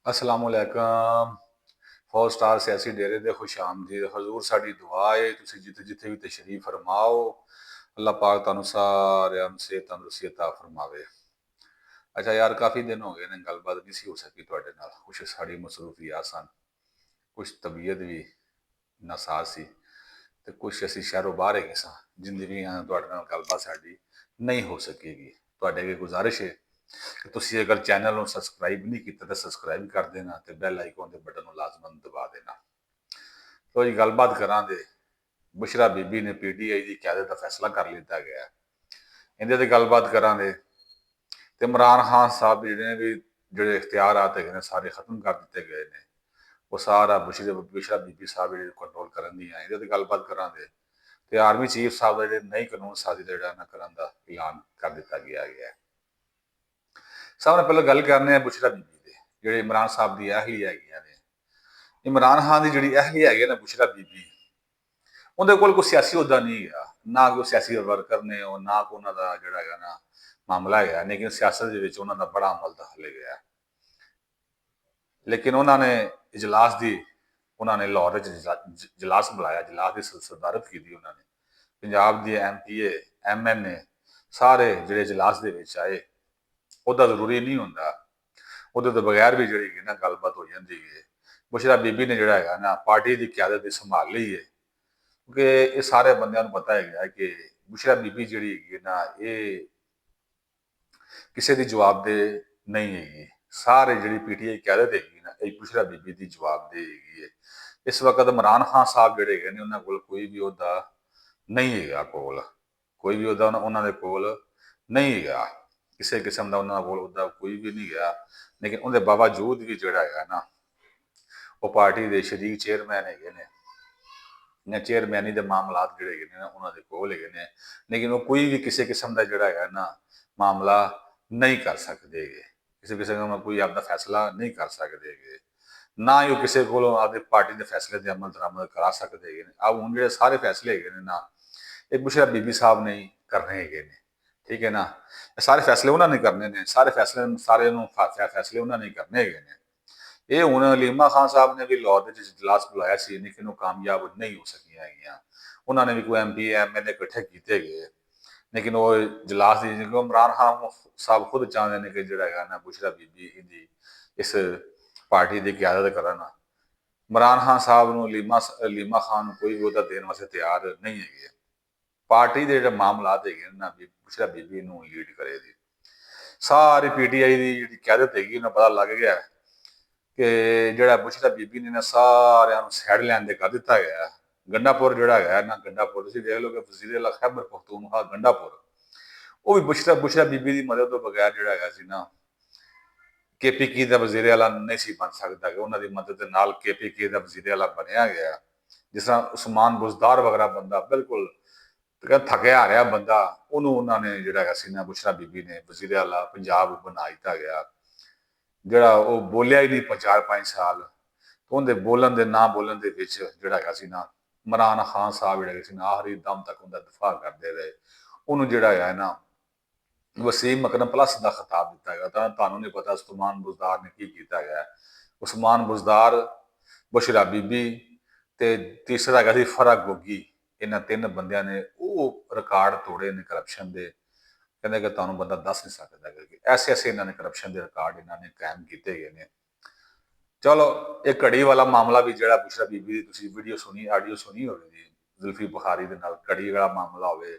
अस्सलाम वालेकुम। 4 स्टार सियासी डेरे दे खुश आमदीद। हजूर साडी दुआ है तुसी जिथे जिथे भी तशरीफ फरमाओ, अल्लाह पाक तुहानू सारिਆਂ ਨੂੰ सेहत तंदुरुस्ती अता फरमावे। अच्छा यार, काफ़ी दिन हो गए ने गलबात नहीं सी हो सकी तुहाडे नाल। कुछ साड़ी मसरूफियात सन, कुछ तबीयत भी नासाज सी ते कुछ ਅਸੀਂ ਸ਼ਹਿਰੋਂ ਬਾਹਰ ਹੈਗੇ ਸਾਂ, ਜਿੰਦੀ ਵੀ ਤੁਹਾਡੇ ਨਾਲ ਗੱਲਬਾਤ ਸਾਡੀ ਨਹੀਂ ਹੋ ਸਕੇਗੀ। ਤੁਹਾਡੇ ਅੱਗੇ ਗੁਜ਼ਾਰਿਸ਼ ਹੈ ਕਿ ਤੁਸੀਂ ਅਗਰ ਚੈਨਲ ਨੂੰ ਸਬਸਕ੍ਰਾਈਬ ਨਹੀਂ ਕੀਤਾ ਤਾਂ ਸਬਸਕ੍ਰਾਈਬ ਕਰ ਦੇਣਾ ਤੇ ਬੈਲ ਆਈਕਨ ਦੇ ਬਟਨ ਨੂੰ ਲਾਜ਼ਮਨ ਦਬਾ ਦੇਣਾ। ਤੋ ਜੀ ਗੱਲਬਾਤ ਕਰਾਂਗੇ। ਬੁਸ਼ਰਾ ਬੀਬੀ ਨੇ ਪੀਟੀਆਈ ਦੀ ਕਿਆਦਤ ਦਾ ਫੈਸਲਾ ਕਰ ਲਿੱਤਾ ਗਿਆ। ਇਹਦੇ ਤੇ ਗੱਲਬਾਤ ਕਰਾਂਗੇ ਤੇ ਇਮਰਾਨ ਖਾਨ ਸਾਹਿਬ ਜਿਹੜੇ ਇਖਤਿਆਰਾਤ ਹੈਗੇ ਨੇ ਸਾਰੇ ਖਤਮ ਕਰ ਦਿੱਤੇ ਗਏ ਨੇ। ਉਹ ਸਾਰਾ ਬੁਸ਼ਰਾ ਬੀਬੀ ਸਾਹਿਬ ਜਿਹੜੇ ਕੰਟਰੋਲ ਕਰਨ ਦੀ ਆ। ਇਹਦੇ ਤੇ ਗੱਲਬਾਤ ਕਰਾਂਗੇ ਤੇ ਆਰਮੀ ਚੀਫ ਸਾਹਿਬ ਦਾ ਜਿਹੜੇ ਨਈ ਕਾਨੂੰਨ ਸਾਜ਼ੀ ਦਾ ਜਿਹੜਾ ਨਾ ਕਰਨ ਦਾ ਐਲਾਨ ਕਰ ਦਿੱਤਾ ਗਿਆ ਹੈ। ਸਭ ਤੋਂ ਪਹਿਲਾਂ ਗੱਲ ਕਰਨੇ ਆ ਬੁਸ਼ਰਾ ਬੀਬੀ ਦੇ, ਜਿਹੜੇ ਇਮਰਾਨ ਸਾਹਿਬ ਦੀ ਅਹਿਲੀ ਹੈਗੀਆਂ ਨੇ। ਇਮਰਾਨ ਖਾਨ ਦੀ ਜਿਹੜੀ ਅਹਿਲੀ ਹੈਗੀ ਨਾ ਬੁਸ਼ਰਾ ਬੀਬੀ, ਉਹਦੇ ਕੋਲ ਕੋਈ ਸਿਆਸੀ ਅਹੁਦਾ ਨਹੀਂ ਹੈਗਾ, ਨਾ ਕੋਈ ਸਿਆਸੀ ਵਰਕਰ ਨੇ ਉਹ, ਨਾ ਕੋਈ ਉਹਨਾਂ ਦਾ ਜਿਹੜਾ ਹੈਗਾ ਨਾ ਮਾਮਲਾ ਹੈਗਾ। ਲੇਕਿਨ ਸਿਆਸਤ ਦੇ ਵਿੱਚ ਉਹਨਾਂ ਦਾ ਬੜਾ ਅਮਲ ਦਖਲ ਹੈਗਾ। ਲੇਕਿਨ ਉਹਨਾਂ ਨੇ ਲਾਹੌਰ ਵਿੱਚ ਇਜਲਾਸ ਬੁਲਾਇਆ, ਇਜਲਾਸ ਦੀ ਸਦਾਰਤ ਕੀਤੀ ਉਹਨਾਂ ਨੇ। ਪੰਜਾਬ ਦੀ ਐਮਪੀਏ ਐਮਐਨਏ ਸਾਰੇ ਜਿਹੜੇ ਇਜਲਾਸ ਦੇ ਵਿੱਚ ਆਏ। ਉਹਦਾ ਜ਼ਰੂਰੀ ਨਹੀਂ ਹੁੰਦਾ, ਉਹਦੇ ਤੋਂ ਬਗੈਰ ਵੀ ਜਿਹੜੀ ਨਾ ਗੱਲਬਾਤ ਹੋ ਜਾਂਦੀ ਹੈ। ਬੁਸ਼ਰਾ ਬੀਬੀ ਨੇ ਜਿਹੜਾ ਹੈਗਾ ਨਾ ਪਾਰਟੀ ਦੀ ਕਿਆਦਤ ਦੀ ਸੰਭਾਲ ਲਈ ਹੈ, ਕਿਉਂਕਿ ਇਹ ਸਾਰੇ ਬੰਦਿਆਂ ਨੂੰ ਪਤਾ ਹੈਗਾ ਕਿ ਬੁਸ਼ਰਾ ਬੀਬੀ ਜਿਹੜੀ ਹੈਗੀ ਨਾ ਇਹ ਕਿਸੇ ਦੀ ਜਵਾਬਦੇਹ ਨਹੀਂ ਹੈਗੀ। ਸਾਰੇ ਜਿਹੜੀ ਪੀਟੀਆਈ ਕਿਆਦਤ ਹੈਗੀ ਨਾ ਇਹ ਬੁਸ਼ਰਾ ਬੀਬੀ ਦੀ ਜਵਾਬਦੇਹ ਹੈਗੀ ਹੈ। ਇਸ ਵਕਤ ਇਮਰਾਨ ਖਾਨ ਸਾਹਿਬ ਜਿਹੜੇ ਹੈਗੇ ਨੇ ਉਹਨਾਂ ਕੋਲ ਕੋਈ ਵੀ ਅਹੁਦਾ ਨਹੀਂ ਹੈਗਾ, ਕੋਈ ਵੀ ਅਹੁਦਾ ਉਹਨਾਂ ਦੇ ਕੋਲ ਨਹੀਂ ਹੈਗਾ। ਕਿਸੇ ਕਿਸਮ ਦਾ ਉਹਨਾਂ ਕੋਲ ਅਹੁਦਾ ਕੋਈ ਵੀ ਨਹੀਂ ਗਿਆ। ਲੇਕਿਨ ਉਹਦੇ ਬਾਵਜੂਦ ਵੀ ਜਿਹੜਾ ਹੈਗਾ ਨਾ ਉਹ ਪਾਰਟੀ ਦੇ ਸ਼ਰੀਕ ਚੇਅਰਮੈਨ ਹੈਗੇ ਨੇ ਜਾਂ ਚੇਅਰਮੈਨੀ ਦੇ ਮਾਮਲਾਤ ਜਿਹੜੇ ਹੈਗੇ ਨੇ ਉਹਨਾਂ ਦੇ ਕੋਲ ਹੈਗੇ ਨੇ। ਲੇਕਿਨ ਉਹ ਕੋਈ ਵੀ ਕਿਸੇ ਕਿਸਮ ਦਾ ਜਿਹੜਾ ਹੈਗਾ ਨਾ ਮਾਮਲਾ ਨਹੀਂ ਕਰ ਸਕਦੇ ਹੈਗੇ, ਕਿਸੇ ਕਿਸਮ ਦਾ ਕੋਈ ਆਪਦਾ ਫੈਸਲਾ ਨਹੀਂ ਕਰ ਸਕਦੇ ਹੈਗੇ, ਨਾ ਹੀ ਉਹ ਕਿਸੇ ਕੋਲੋਂ ਆਪਦੇ ਪਾਰਟੀ ਦੇ ਫੈਸਲੇ ਤੇ ਅਮਲ ਦਰਾਮਦ ਕਰਾ ਸਕਦੇ ਹੈਗੇ ਨੇ। ਆ ਹੁਣ ਜਿਹੜੇ ਸਾਰੇ ਫੈਸਲੇ ਹੈਗੇ ਨੇ ਨਾ ਇਹ ਬੁਸ਼ਰਾ ਬੀਬੀ ਸਾਹਿਬ ਨੇ ਕਰਨੇ ਹੈਗੇ ਨੇ, ਠੀਕ ਹੈ ਨਾ। ਇਹ ਸਾਰੇ ਫੈਸਲੇ ਉਹਨਾਂ ਨੇ ਕਰਨੇ ਨੇ, ਫੈਸਲੇ ਉਹਨਾਂ ਨੇ ਕਰਨੇ ਹੈਗੇ ਨੇ। ਇਹ ਹੁਣ ਅਲੀਮਾ ਖਾਨ ਸਾਹਿਬ ਨੇ ਵੀ ਲਾਹੌਰ ਦੇ ਵਿੱਚ ਇਜਲਾਸ ਬੁਲਾਇਆ ਸੀ, ਲੇਕਿਨ ਉਹ ਕਾਮਯਾਬ ਨਹੀਂ ਹੋ ਸਕੀਆਂ ਹੈਗੀਆਂ। ਉਹਨਾਂ ਨੇ ਵੀ ਕੋਈ ਐਮਪੀ ਐਮਐਲਏ ਇਕੱਠੇ ਕੀਤੇ ਗਏ, ਲੇਕਿਨ ਉਹ ਇਜਲਾਸ ਦੀ ਇਮਰਾਨ ਖਾਨ ਸਾਹਿਬ ਖੁਦ ਚਾਹੁੰਦੇ ਨੇ ਕਿ ਜਿਹੜਾ ਹੈਗਾ ਨਾ ਬੁਸ਼ਰਾ ਬੀਬੀ ਇਹਦੀ ਇਸ ਪਾਰਟੀ ਦੀ ਕਿਆਦਤ ਕਰਨ। ਇਮਰਾਨ ਖਾਨ ਸਾਹਿਬ ਨੂੰ ਅਲੀਮਾ ਖਾਨ ਨੂੰ ਕੋਈ ਵੀ ਅਹੁਦਾ ਦੇਣ ਵਾਸਤੇ ਤਿਆਰ ਨਹੀਂ ਹੈਗੇ। ਪਾਰਟੀ ਦੇ ਜਿਹੜੇ ਮਾਮਲਾਤ ਹੈਗੇ ਨਾ ਬੁਸ਼ਰਾ ਬੀਬੀ ਨੂੰ ਲੀਡ ਕਰੇਗੀ। ਸਾਰੀ ਪੀਟੀਆਈ ਦੀ ਜਿਹੜੀ ਕਿਆਦਤ ਹੈਗੀ ਉਹਨੂੰ ਪਤਾ ਲੱਗ ਗਿਆ ਕਿ ਜਿਹੜਾ ਬੁਸ਼ਰਾ ਬੀਬੀ ਨੇ ਨਾ ਸਾਰਿਆਂ ਨੂੰ ਸਾਈਡ ਲੈਣ ਦੇ ਕਰ ਦਿੱਤਾ ਗਿਆ। ਗੰਡਾਪੁਰ ਜਿਹੜਾ ਹੈਗਾ ਨਾ, ਗੰਡਾਪੁਰ ਤੁਸੀਂ ਦੇਖ ਲਓ ਕਿ ਵਜ਼ੀਰ ਆਲਾ ਖੈਬਰ ਪਖਤੂਨਖਵਾ ਗੰਡਾਪੁਰ, ਉਹ ਵੀ ਬੁਸ਼ਰਾ ਬੀਬੀ ਦੀ ਮਦਦ ਤੋਂ ਬਗੈਰ ਜਿਹੜਾ ਹੈਗਾ ਸੀ ਨਾ ਕੇਪੀਕੇ ਦਾ ਵਜ਼ੀਰ ਆਲਾ ਨਹੀਂ ਸੀ ਬਣ ਸਕਦਾ। ਉਹਨਾਂ ਦੀ ਮਦਦ ਦੇ ਨਾਲ ਕੇਪੀਕੇ ਦਾ ਵਜ਼ੀਰ ਆਲਾ ਬਣਿਆ ਗਿਆ। ਜਿਸ ਤਰ੍ਹਾਂ ਉਸਮਾਨ ਬੁਜ਼ਦਾਰ ਵਗੈਰਾ ਬੰਦਾ ਬਿਲਕੁਲ ਥੱਕਿਆ ਹਾਰਿਆ ਬੰਦਾ, ਉਹਨੂੰ ਉਹਨਾਂ ਨੇ ਜਿਹੜਾ ਹੈਗਾ ਸੀ ਨਾ ਬੁਸ਼ਰਾ ਬੀਬੀ ਨੇ ਵਜ਼ੀਰ ਆਲਾ ਪੰਜਾਬ ਬਣਾ ਦਿੱਤਾ ਗਿਆ। ਜਿਹੜਾ ਉਹ ਬੋਲਿਆ ਹੀ ਨਹੀਂ 4-5 ਸਾਲ, ਉਹਦੇ ਬੋਲਣ ਦੇ ਨਾ ਬੋਲਣ ਦੇ ਵਿੱਚ ਜਿਹੜਾ ਹੈਗਾ ਸੀ ਨਾ ਇਮਰਾਨ ਖਾਨ ਸਾਹਿਬ ਜਿਹੜੇ ਸੀ ਨਾ ਆਖਰੀ ਦਮ ਤੱਕ ਉਹਦਾ ਦਫਾ ਕਰਦੇ ਰਹੇ। ਉਹਨੂੰ ਜਿਹੜਾ ਹੈਗਾ ਨਾ ਵਸੀਮ ਅਕਰਮ ਪਲੱਸ ਦਾ ਖਿਤਾਬ ਦਿੱਤਾ ਗਿਆ। ਤਾਂ ਤੁਹਾਨੂੰ ਨਹੀਂ ਪਤਾ ਉਸਮਾਨ ਬੁਜ਼ਦਾਰ ਨੇ ਕੀ ਕੀਤਾ ਗਿਆ। ਉਸਮਾਨ ਬੁਜ਼ਦਾਰ, ਬੁਸ਼ਰਾ ਬੀਬੀ ਤੇ ਤੀਸਰਾ ਹੈਗਾ ਸੀ ਫਰਗ ਗੋਗੀ, ਇਹਨਾਂ 3 ਬੰਦਿਆਂ ਨੇ ਉਹ ਰਿਕਾਰਡ ਤੋੜੇ ਨੇ ਕਰਪਸ਼ਨ ਦੇ। ਕਹਿੰਦੇ ਕਿ ਤੁਹਾਨੂੰ ਬੰਦਾ ਦੱਸ ਨਹੀਂ ਸਕਦਾ ਕਿ ਐਸੇ ਇਹਨਾਂ ਨੇ ਕਰਪਸ਼ਨ ਦੇ ਰਿਕਾਰਡ ਇਹਨਾਂ ਨੇ ਕਾਇਮ ਕੀਤੇ ਗਏ ਨੇ। ਚਲੋ ਇਹ ਘੜੀ ਵਾਲਾ ਮਾਮਲਾ ਵੀ ਜਿਹੜਾ ਬੁਸ਼ਰਾ ਬੀਬੀ ਦੀ ਤੁਸੀਂ ਆਡੀਓ ਸੁਣੀ ਹੋਵੇਗੀ, ਜ਼ੁਲਫੀ ਬੁਖਾਰੀ ਦੇ ਨਾਲ ਘੜੀ ਵਾਲਾ ਮਾਮਲਾ ਹੋਵੇ,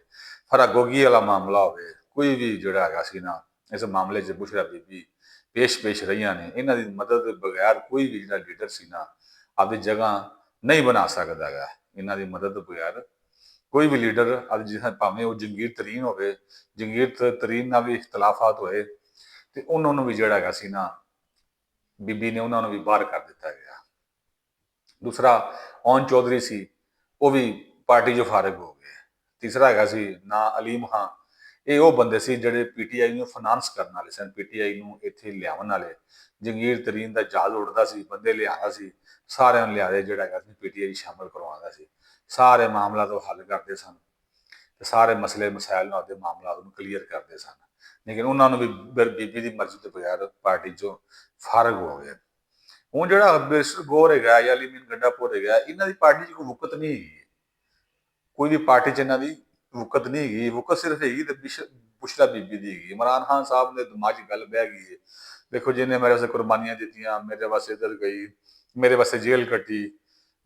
ਫਰਾਗੋਗੀ ਵਾਲਾ ਮਾਮਲਾ ਹੋਵੇ, ਕੋਈ ਵੀ ਜਿਹੜਾ ਹੈਗਾ ਸੀ ਨਾ ਇਸ ਮਾਮਲੇ 'ਚ ਬੁਸ਼ਰਾ ਬੀਬੀ ਪੇਸ਼ ਰਹੀਆਂ ਨੇ। ਇਹਨਾਂ ਦੀ ਮਦਦ ਦੇ ਬਗੈਰ ਕੋਈ ਵੀ ਜਿਹੜਾ ਲੀਡਰ ਸੀ ਨਾ ਆਪਦੀ ਜਗ੍ਹਾ ਨਹੀਂ ਬਣਾ ਸਕਦਾ ਹੈਗਾ। ਇਹਨਾਂ ਦੀ ਮਦਦ ਤੋਂ ਬਗੈਰ ਕੋਈ ਵੀ ਲੀਡਰ ਅੱਜ ਜਿਵੇਂ ਭਾਵੇਂ ਉਹ ਜੰਗੀਰ ਤਰੀਨ ਹੋਵੇ, ਜੰਗੀਰ ਤਰੀਨ ਨਾਲ ਵੀ ਇਖਤਲਾਫਾਤ ਹੋਏ ਤੇ ਉਹਨਾਂ ਨੂੰ ਵੀ ਜਿਹੜਾ ਹੈਗਾ ਸੀ ਨਾ ਬੀਬੀ ਨੇ ਉਹਨਾਂ ਨੂੰ ਵੀ ਬਾਹਰ ਕਰ ਦਿੱਤਾ ਗਿਆ। ਦੂਸਰਾ ਔਨ ਚੌਧਰੀ ਸੀ, ਉਹ ਵੀ ਪਾਰਟੀ 'ਚੋਂ ਫਾਰਗ ਹੋ ਗਏ। ਤੀਸਰਾ ਹੈਗਾ ਸੀ ਨਾ ਅਲੀਮ ਖਾਂ। ਇਹ ਉਹ ਬੰਦੇ ਸੀ ਜਿਹੜੇ ਪੀਟੀਆਈ ਨੂੰ ਫਾਈਨਾਂਸ ਕਰਨ ਵਾਲੇ ਸਨ, ਪੀਟੀਆਈ ਨੂੰ ਇੱਥੇ ਲਿਆਉਣ ਵਾਲੇ। ਜੰਗੀਰ ਤਰੀਨ ਦਾ ਜਹਾਜ਼ ਉੱਡਦਾ ਸੀ, ਬੰਦੇ ਲਿਆਉਂਦਾ ਸੀ, ਸਾਰਿਆਂ ਨੂੰ ਲਿਆ ਕੇ ਜਿਹੜਾ ਹੈਗਾ ਸੀ ਪੀਟੀਆਈ ਸ਼ਾਮਲ ਕਰਵਾਉਂਦਾ ਸੀ। ਸਾਰੇ ਮਾਮਲਾ ਤੋਂ ਹੱਲ ਕਰਦੇ ਸਨ ਤੇ ਸਾਰੇ ਮਸਲੇ ਮਸਾਇਲ ਨੂੰ ਆਪਦੇ ਮਾਮਲਾਤ ਨੂੰ ਕਲੀਅਰ ਕਰਦੇ ਸਨ। ਲੇਕਿਨ ਉਹਨਾਂ ਨੂੰ ਵੀ ਬੀਬੀ ਦੀ ਮਰਜ਼ੀ ਤੋਂ ਬਗੈਰ ਪਾਰਟੀ 'ਚੋਂ ਫਾਰਗ ਹੋ ਗਏ। ਹੁਣ ਜਿਹੜਾ ਬਿਰਸਟ ਗੌਰ ਹੈਗਾ ਜਾਂ ਅਲੀਮੀਨ ਗੰਡਾਪੁਰ ਹੈਗਾ, ਇਹਨਾਂ ਦੀ ਪਾਰਟੀ 'ਚ ਕੋਈ ਵੁਕਤ ਨਹੀਂ ਹੈਗੀ। ਕੋਈ ਵੀ ਪਾਰਟੀ 'ਚ ਇਹਨਾਂ ਦੀ ਵੁਕਤ ਨਹੀਂ ਹੈਗੀ। ਵੁਕਤ ਸਿਰਫ ਹੈਗੀ ਤੇ ਬੁਸ਼ਰਾ ਬੀਬੀ ਦੀ ਹੈਗੀ। ਇਮਰਾਨ ਖਾਨ ਸਾਹਿਬ ਦੇ ਦਿਮਾਗ 'ਚ ਗੱਲ ਬਹਿ ਗਈ ਹੈ, ਦੇਖੋ ਜਿਹਨੇ ਮੇਰੇ ਵਾਸਤੇ ਕੁਰਬਾਨੀਆਂ ਦਿੱਤੀਆਂ, ਮੇਰੇ ਵਾਸਤੇ ਇੱਧਰ ਗਈ, ਮੇਰੇ ਵਾਸਤੇ ਜੇਲ੍ਹ ਕੱਟੀ,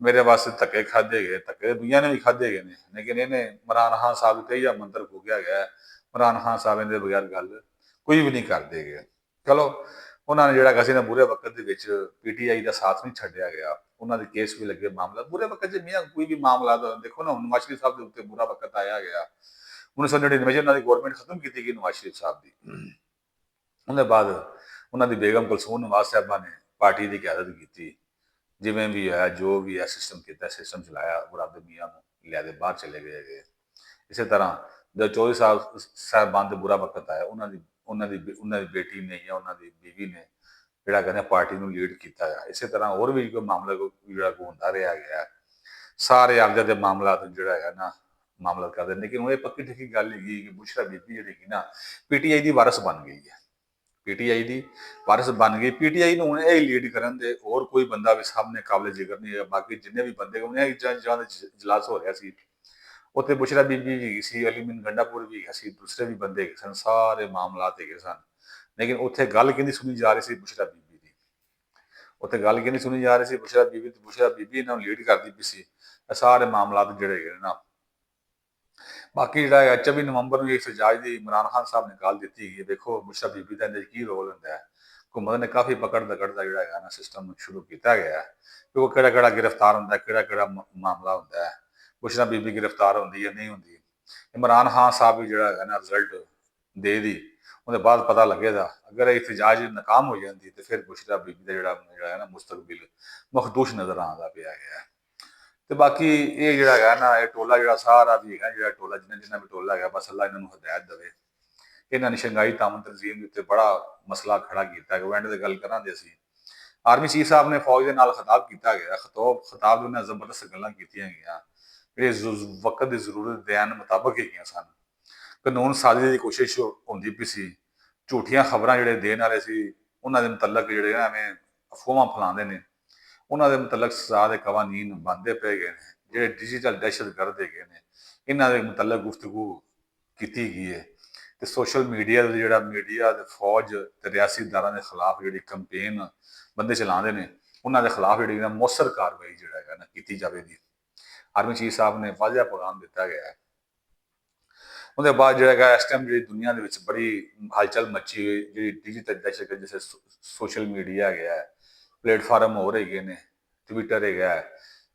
ਮੇਰੇ ਵਾਸਤੇ ਧੱਕੇ ਖਾਧੇ ਗਏ, ਧੱਕੇ ਦੁਨੀਆ ਨੇ ਵੀ ਖਾਧੇ ਗਏ ਨੇ, ਲੇਕਿਨ ਇਹਨੇ ਇਮਰਾਨ ਖਾਨ ਸਾਹਿਬ ਤੇ ਇਹ ਮੰਤਰ ਫੂਕਿਆ ਗਿਆ। ਇਮਰਾਨ ਖਾਨ ਸਾਹਿਬ ਇਹਦੇ ਬਗੈਰ ਗੱਲ ਕੋਈ ਵੀ ਨਹੀਂ ਕਰਦੇ ਗਏ। ਚਲੋ ਉਹਨਾਂ ਨੇ ਜਿਹੜਾ ਹੈਗਾ ਸੀ ਨਾ, ਬੁਰੇ ਵਕਤ ਦੇ ਵਿੱਚ ਪੀਟੀਆਈ ਦਾ ਸਾਥ ਨਹੀਂ ਛੱਡਿਆ ਗਿਆ। ਉਹਨਾਂ ਦੇ ਕੇਸ ਵੀ ਲੱਗੇ, ਮਾਮਲਾ ਬੁਰੇ ਵਕਤ 'ਚ ਮੀਆਂ ਕੋਈ ਵੀ ਮਾਮਲਾ ਦੇਖੋ ਨਾ, ਨਵਾਜ਼ ਸ਼ਰੀਫ ਸਾਹਿਬ ਦੇ ਉੱਤੇ ਬੁਰਾ ਵਕਤ ਆਇਆ ਗਿਆ। 1999 'ਚ ਉਹਨਾਂ ਦੀ ਗਵਰਨਮੈਂਟ ਖਤਮ ਕੀਤੀ ਗਈ ਨਵਾਜ਼ ਸ਼ਰੀਫ ਸਾਹਿਬ ਦੀ। ਉਹਦੇ ਬਾਅਦ ਉਹਨਾਂ ਦੀ ਬੇਗਮ ਕੁਲਸੂਮ ਨਵਾਜ਼ ਸਾਹਿਬਾ ਨੇ ਪਾਰਟੀ ਦੀ ਕਿਆਦਤ ਕੀਤੀ। ਜਿਵੇਂ ਵੀ ਹੈ, ਜੋ ਵੀ ਹੈ ਸਿਸਟਮ ਕੀਤਾ, ਸਿਸਟਮ ਚਲਾਇਆ, ਮੁਰਾਦ ਮੀਆਂ ਨੂੰ ਲਿਆ ਦੇ ਬਾਹਰ ਚਲੇ ਗਏ ਹੈਗੇ। ਇਸੇ ਤਰ੍ਹਾਂ ਜਦ ਚੌਧਰੀ ਸਾਹਿਬਾਨ ਤੇ ਬੁਰਾ ਵਕਤ ਆਇਆ, ਉਹਨਾਂ ਦੀ ਬੇਟੀ ਨੇ ਜਾਂ ਉਹਨਾਂ ਦੀ ਬੀਵੀ ਨੇ ਜਿਹੜਾ ਕਹਿੰਦੇ ਪਾਰਟੀ ਨੂੰ ਲੀਡ ਕੀਤਾ ਹੈ। ਇਸੇ ਤਰ੍ਹਾਂ ਹੋਰ ਵੀ ਕੋਈ ਮਾਮਲਾ ਜਿਹੜਾ ਹੁੰਦਾ ਰਿਹਾ ਗਿਆ, ਸਾਰੇ ਆਪਦੇ ਦੇ ਮਾਮਲਾ ਜਿਹੜਾ ਹੈਗਾ ਨਾ ਮਾਮਲਾ ਕਰਦੇ। ਲੇਕਿਨ ਉਹ ਇਹ ਪੱਕੀ ਠੱਕੀ ਗੱਲ ਹੈਗੀ ਕਿ ਬੁਸ਼ਰਾ ਬੀਬੀ ਜਿਹੜੀ ਹੈਗੀ ਨਾ, ਪੀਟੀਆਈ ਦੀ ਵਾਰਸ ਬਣ ਗਈ ਹੈ। ਪੀਟੀਆਈ ਦੀ ਵਾਰਸ ਬਣ ਗਈ। ਪੀਟੀਆਈ ਨੂੰ ਹੁਣ ਇਹ ਲੀਡ ਕਰਨ ਦੇ ਹੋਰ ਕੋਈ ਬੰਦਾ ਵੀ ਸਾਹਮਣੇ ਕਾਬਲੇ ਜ਼ਿਕਰ ਨਹੀਂ ਹੈ। ਬਾਕੀ ਜਿੰਨੇ ਵੀ ਬੰਦੇ ਉਹਨੇ ਜਾਂ ਇਜਲਾਸ ਹੋ ਰਿਹਾ ਸੀ, ਉੱਥੇ ਬੁਸ਼ਰਾ ਬੀਬੀ ਵੀ ਹੈਗੀ ਸੀ, ਅਲੀਮੀਨ ਗੰਡਾਪੁਰ ਵੀ ਹੈਗਾ ਸੀ, ਦੂਸਰੇ ਵੀ ਬੰਦੇ ਹੈਗੇ ਸਨ, ਸਾਰੇ ਮਾਮਲਾਤ ਹੈਗੇ ਸਨ। ਲੇਕਿਨ ਉੱਥੇ ਗੱਲ ਕਿਹਦੀ ਸੁਣੀ ਜਾ ਰਹੀ ਸੀ? ਬੁਸ਼ਰਾ ਬੀਬੀ ਦੀ। ਉੱਥੇ ਗੱਲ ਕਿਹਦੀ ਸੁਣੀ ਜਾ ਰਹੀ ਸੀ? ਬੁਸ਼ਰਾ ਬੀਬੀ ਦੀ। ਬੁਸ਼ਰਾ ਬੀਬੀ ਇਹਨਾਂ ਨੂੰ ਲੀਡ ਕਰਦੀ ਪਈ ਸੀ। ਇਹ ਸਾਰੇ ਮਾਮਲਾਤ ਜਿਹੜੇ ਹੈਗੇ ਨਾ, ਬਾਕੀ ਜਿਹੜਾ ਹੈ 24 ਨਵੰਬਰ ਨੂੰ ਇhtਜਾਜ ਦੀ ਇਮਰਾਨ ਖਾਨ ਸਾਹਿਬ ਨੇ ਕਾਲ ਦਿੱਤੀ ਗਈ ਹੈ। ਦੇਖੋ ਬੁਸ਼ਰਾ ਬੀਬੀ ਦਾ ਇਹਦੇ ਕੀ ਰੋਲ ਹੁੰਦਾ ਹੈ। ਹੁਕੂਮਤ ਨੇ ਕਾਫੀ ਪਕੜ ਦਕੜ ਦਾ ਜਿਹੜਾ ਹੈਗਾ ਨਾ ਸਿਸਟਮ ਸ਼ੁਰੂ ਕੀਤਾ ਗਿਆ ਹੈ ਕਿ ਉਹ ਕਿਹੜਾ ਕਿਹੜਾ ਗ੍ਰਿਫਤਾਰ ਹੁੰਦਾ, ਕਿਹੜਾ ਕਿਹੜਾ ਮਾਮਲਾ ਹੁੰਦਾ ਹੈ, ਬੁਸ਼ਰਾ ਬੀਬੀ ਗ੍ਰਿਫਤਾਰ ਹੁੰਦੀ ਹੈ ਨਹੀਂ ਹੁੰਦੀ। ਇਮਰਾਨ ਖਾਨ ਸਾਹਿਬ ਵੀ ਜਿਹੜਾ ਹੈਗਾ ਨਾ ਰਿਜ਼ਲਟ ਦੇ ਦੀ, ਉਹਦੇ ਬਾਅਦ ਪਤਾ ਲੱਗੇਗਾ। ਅਗਰ ਇਹ ਇhtਜਾਜ ਨਾਕਾਮ ਹੋ ਜਾਂਦੀ ਤੇ ਫਿਰ ਬੁਸ਼ਰਾ ਬੀਬੀ ਦਾ ਜਿਹੜਾ ਹੈ ਨਾ ਮੁਸਤਕਬਿਲ ਮਖਦੂਸ਼ ਨਜ਼ਰ ਆਉਂਦਾ ਪਿਆ ਗਿਆ। ਤੇ ਬਾਕੀ ਇਹ ਜਿਹੜਾ ਹੈਗਾ ਨਾ, ਇਹ ਟੋਲਾ ਜਿਹੜਾ ਸਾਰਾ ਵੀ ਹੈਗਾ, ਜਿਹੜਾ ਟੋਲਾ ਜਿੰਨਾ ਵੀ ਟੋਲਾ ਹੈਗਾ, ਬਸ ਅੱਲਾ ਇਹਨਾਂ ਨੂੰ ਹਦਾਇਤ ਦੇਵੇ। ਇਹਨਾਂ ਨੇ ਸ਼ੰਘਾਈ ਤਾਮਨ ਤਨਜ਼ੀਮ ਦੇ ਉੱਤੇ ਬੜਾ ਮਸਲਾ ਖੜਾ ਕੀਤਾ ਹੈ। ਐਂਡ ਤੇ ਗੱਲ ਕਰਾਂਗੇ ਅਸੀਂ, ਆਰਮੀ ਚੀਫ ਸਾਹਿਬ ਨੇ ਫੌਜ ਦੇ ਨਾਲ ਖਿਤਾਬ ਕੀਤਾ ਗਿਆ। ਖਿਤਾਬ ਦੇ ਉਹਨਾਂ ਜ਼ਬਰਦਸਤ ਗੱਲਾਂ ਕੀਤੀਆਂ ਗਈਆਂ ਜਿਹੜੇ ਵਕਤ ਦੀ ਜ਼ਰੂਰਤ ਬਿਆਨ ਮੁਤਾਬਕ ਹੈਗੀਆਂ ਸਨ। ਕਾਨੂੰਨ ਸਾਜ਼ੀ ਦੀ ਕੋਸ਼ਿਸ਼ ਹੁੰਦੀ ਪਈ ਸੀ। ਝੂਠੀਆਂ ਖਬਰਾਂ ਜਿਹੜੇ ਦੇਣ ਵਾਲੇ ਸੀ, ਉਹਨਾਂ ਦੇ ਮੁਤਲਕ ਜਿਹੜੇ ਨਾ ਐਵੇਂ ਅਫਵਾਹਾਂ ਫੈਲਾਉਂਦੇ ਨੇ, ਉਹਨਾਂ ਦੇ ਮੁਤਲਕ ਸਜ਼ਾ ਦੇ ਕਵਾਨੀਨ ਬਣਦੇ ਪਏ ਗਏ ਨੇ। ਜਿਹੜੇ ਡਿਜੀਟਲ ਦਹਿਸ਼ਤਗਰਦ ਹੈਗੇ ਨੇ, ਇਹਨਾਂ ਦੇ ਮੁਤਲਕ ਗੁਫ਼ਤਗੂ ਕੀਤੀ ਗਈ ਹੈ। ਤੇ ਸੋਸ਼ਲ ਮੀਡੀਆ ਦੇ ਜਿਹੜਾ ਮੀਡੀਆ ਤੇ ਫੌਜ ਤੇ ਰਿਆਸੀ ਅਦਾਰਿਆਂ ਦੇ ਖਿਲਾਫ ਜਿਹੜੀ ਕੰਪੇਨ ਬੰਦੇ ਚਲਾਉਂਦੇ ਨੇ, ਉਹਨਾਂ ਦੇ ਖਿਲਾਫ ਜਿਹੜੀ ਨਾ ਮੌਸਰ ਕਾਰਵਾਈ ਜਿਹੜਾ ਹੈਗਾ ਨਾ ਕੀਤੀ ਜਾਵੇਗੀ। ਆਰਮੀ ਚੀਫ ਸਾਹਿਬ ਨੇ ਵਾਜ਼ਿਆ ਪੈਗਾਮ ਦਿੱਤਾ ਗਿਆ ਹੈ। ਉਹਦੇ ਬਾਅਦ ਜਿਹੜਾ ਹੈਗਾ ਇਸ ਟਾਈਮ ਜਿਹੜੀ ਦੁਨੀਆ ਦੇ ਵਿੱਚ ਬੜੀ ਹਲਚਲ ਮੱਚੀ ਹੋਈ, ਜਿਹੜੀ ਡਿਜੀਟਲ ਦਹਿਸ਼ਤ ਜਿਵੇਂ ਸੋਸ਼ਲ ਮੀਡੀਆ ਹੈਗਾ, ਪਲੇਟਫਾਰਮ ਹੋਰ ਹੈਗੇ ਨੇ, ਟਵਿੱਟਰ ਹੈਗਾ,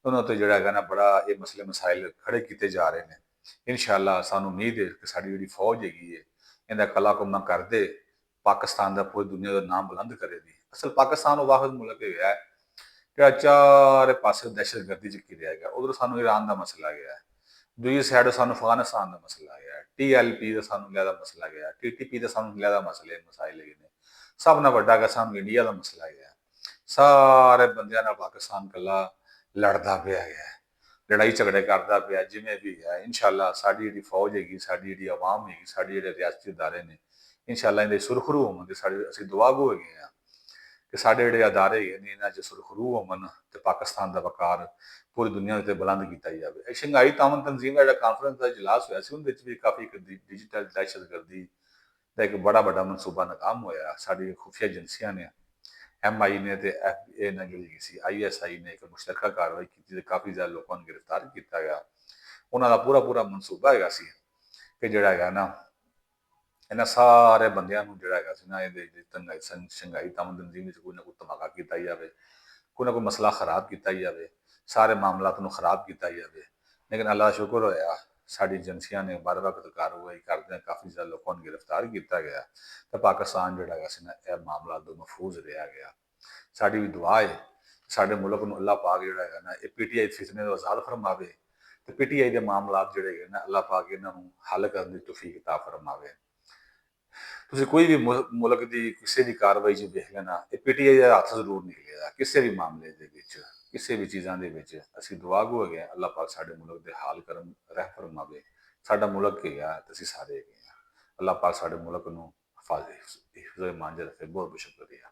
ਉਹਨਾਂ ਉੱਤੇ ਜਿਹੜਾ ਹੈਗਾ ਨਾ ਬੜਾ ਇਹ ਮਸਲੇ ਮਸਾਇਲ ਖੜੇ ਕੀਤੇ ਜਾ ਰਹੇ ਨੇ। ਇਨਸ਼ਾਅੱਲਾ ਸਾਨੂੰ ਉਮੀਦ ਹੈ ਕਿ ਸਾਡੀ ਜਿਹੜੀ ਫੌਜ ਹੈਗੀ ਹੈ, ਇਹਦਾ ਕਲਾ ਕੁਮਾ ਕਰਦੇ ਪਾਕਿਸਤਾਨ ਦਾ ਪੂਰੀ ਦੁਨੀਆ ਦਾ ਨਾਮ ਬੁਲੰਦ ਕਰੇਗੀ। ਅਸਲ ਪਾਕਿਸਤਾਨ ਉਹ ਵਾਹਿਦ ਮੁਲਕ ਹੈਗਾ ਜਿਹੜਾ ਚਾਰੇ ਪਾਸੇ ਦਹਿਸ਼ਤਗਰਦੀ ਚ ਘਿਰਿਆ ਗਿਆ। ਉਧਰ ਸਾਨੂੰ ਈਰਾਨ ਦਾ ਮਸਲਾ ਗਿਆ, ਦੂਜੀ ਸਾਈਡ ਸਾਨੂੰ ਅਫਗਾਨਿਸਤਾਨ ਦਾ ਮਸਲਾ ਗਿਆ, TLP ਦਾ ਸਾਨੂੰ ਲਿਆਦਾ ਮਸਲਾ ਗਿਆ, TTP ਦਾ ਸਾਨੂੰ ਲਿਆਦਾ ਮਸਾਇਲ ਹੈਗੇ ਨੇ। ਸਭ ਨਾਲ ਵੱਡਾ ਹੈਗਾ ਸਾਨੂੰ ਇੰਡੀਆ ਦਾ ਮਸਲਾ ਗਿਆ। ਸਾਰੇ ਬੰਦਿਆਂ ਨਾਲ ਪਾਕਿਸਤਾਨ ਇਕੱਲਾ ਲੜਦਾ ਪਿਆ ਗਿਆ, ਲੜਾਈ ਝਗੜੇ ਕਰਦਾ ਪਿਆ ਜਿਵੇਂ ਵੀ ਹੈ। ਇਨਸ਼ਾਅੱਲਾ ਸਾਡੀ ਜਿਹੜੀ ਫੌਜ ਹੈਗੀ, ਸਾਡੀ ਜਿਹੜੀ ਆਵਾਮ ਹੈਗੀ, ਸਾਡੇ ਜਿਹੜੇ ਰਿਆਸਤੀ ਅਦਾਰੇ ਨੇ, ਇਨਸ਼ਾਅੱਲਾ ਇਹਦੇ ਸੁਰਖਰੂ ਹੋਣਗੇ। ਅਸੀਂ ਦੁਆਗੋ ਹੈਗੇ ਹਾਂ ਕਿ ਸਾਡੇ ਜਿਹੜੇ ਅਦਾਰੇ ਹੈਗੇ ਨੇ, ਇਹਨਾਂ 'ਚ ਸੁਰਖਰੂ ਹੋਣ ਤੇ ਪਾਕਿਸਤਾਨ ਦਾ ਵਕਾਰ ਪੂਰੀ ਦੁਨੀਆ ਉੱਤੇ ਬੁਲੰਦ ਕੀਤਾ ਜਾਵੇ। ਇਹ ਸ਼ੰਘਾਈ ਤਾਮਨ ਤਨਜ਼ੀਮ ਦਾ ਜਿਹੜਾ ਕਾਨਫਰੰਸ ਦਾ ਇਜਲਾਸ ਹੋਇਆ ਸੀ, ਉਹਦੇ ਵਿੱਚ ਵੀ ਕਾਫੀ ਡਿਜੀਟਲ ਦਹਿਸ਼ਤਗਰਦੀ ਦਾ ਇੱਕ ਬੜਾ ਵੱਡਾ ਮਨਸੂਬਾ ਨਾਕਾਮ ਹੋਇਆ। ਸਾਡੀ ਖੁਫੀਆ ਏਜੰਸੀਆਂ ਨੇ, MI ਨੇ ਤੇ FBA ਨੇ ਜਿਹੜੀ ਸੀ ISI ਨੇ ਇੱਕ ਮੁਸ਼ਤਰਕਾ ਕਾਰਵਾਈ ਕੀਤੀ ਤੇ ਕਾਫੀ ਜ਼ਿਆਦਾ ਲੋਕਾਂ ਨੂੰ ਗ੍ਰਿਫਤਾਰ ਕੀਤਾ ਗਿਆ। ਉਹਨਾਂ ਦਾ ਪੂਰਾ ਮਨਸੂਬਾ ਹੈਗਾ ਸੀ ਕਿ ਜਿਹੜਾ ਹੈਗਾ ਨਾ ਇਹਨਾਂ ਸਾਰੇ ਬੰਦਿਆਂ ਨੂੰ ਜਿਹੜਾ ਹੈਗਾ ਸੀ ਨਾ, ਇਹਦੇ ਸ਼ੰਘਾਈ ਤਾਮਨ ਤਨਜ਼ੀਮ ਵਿੱਚ ਕੋਈ ਨਾ ਕੋਈ ਧਮਾਕਾ ਕੀਤਾ ਜਾਵੇ, ਕੋਈ ਨਾ ਕੋਈ ਮਸਲਾ ਖਰਾਬ ਕੀਤਾ ਜਾਵੇ, ਸਾਰੇ ਮਾਮਲਾਤ ਨੂੰ ਖਰਾਬ ਕੀਤਾ ਜਾਵੇ। ਲੇਕਿਨ ਅੱਲਾ ਦਾ ਸ਼ੁਕਰ ਹੋਇਆ, ਸਾਡੀ ਏਜੰਸੀਆਂ ਨੇ ਬਰ ਵਕਤ ਕਾਰਵਾਈ ਕਰਦੇ ਕਾਫੀ ਜ਼ਿਆਦਾ ਲੋਕਾਂ ਨੂੰ ਗ੍ਰਿਫਤਾਰ ਕੀਤਾ ਗਿਆ ਤੇ ਪਾਕਿਸਤਾਨ ਜਿਹੜਾ ਹੈਗਾ ਸੀ ਨਾ, ਇਹ ਮਾਮਲਾ ਤੋਂ ਮਹਿਫੂਜ਼ ਰਿਹਾ ਗਿਆ। ਸਾਡੀ ਵੀ ਦੁਆ ਹੈ ਸਾਡੇ ਮੁਲਕ ਨੂੰ ਅੱਲਾਹ ਪਾਕ ਜਿਹੜਾ ਹੈਗਾ ਨਾ, ਇਹ PTI ਫਿਤਨੇ ਤੋਂ ਆਜ਼ਾਦ ਫਰਮਾਵੇ ਤੇ PTI ਦੇ ਮਾਮਲਾਤ ਜਿਹੜੇ ਹੈਗੇ ਨਾ, ਅੱਲਾਹ ਪਾਕ ਇਹਨਾਂ ਨੂੰ ਹੱਲ ਕਰਨ ਦੀ ਤੌਫੀਕ ਅਤਾ ਫਰਮਾਵੇ। ਤੁਸੀਂ ਕੋਈ ਵੀ ਮੁਲਕ ਦੀ ਕਿਸੇ ਵੀ ਕਾਰਵਾਈ 'ਚ ਦੇਖ ਲੈਣਾ, ਇਹ PTI ਦਾ ਹੱਥ ਜ਼ਰੂਰ ਨਿਕਲੇਗਾ ਕਿਸੇ ਵੀ ਮਾਮਲੇ ਦੇ ਵਿੱਚ, ਕਿਸੇ ਵੀ ਚੀਜ਼ਾਂ ਦੇ ਵਿੱਚ। ਅਸੀਂ ਦੁਆਗੋ ਹੈਗੇ ਹਾਂ, ਅੱਲਾਹ ਪਾਕ ਸਾਡੇ ਮੁਲਕ ਦੇ ਹਾਲ ਕਰਨ ਰਹਿ ਫਰਮਾਵੇ। ਸਾਡਾ ਮੁਲਕ ਹੈਗਾ ਤੇ ਅਸੀਂ ਸਾਰੇ ਹੈਗੇ ਹਾਂ। ਅੱਲਾਹ ਪਾਕ ਸਾਡੇ ਮੁਲਕ ਨੂੰ ਹਿਫਾਜ਼ਤ ਮਾਂਜ ਰੱਖੇ। ਬਹੁਤ ਬਹੁਤ ਸ਼ੁਕਰੀਆ।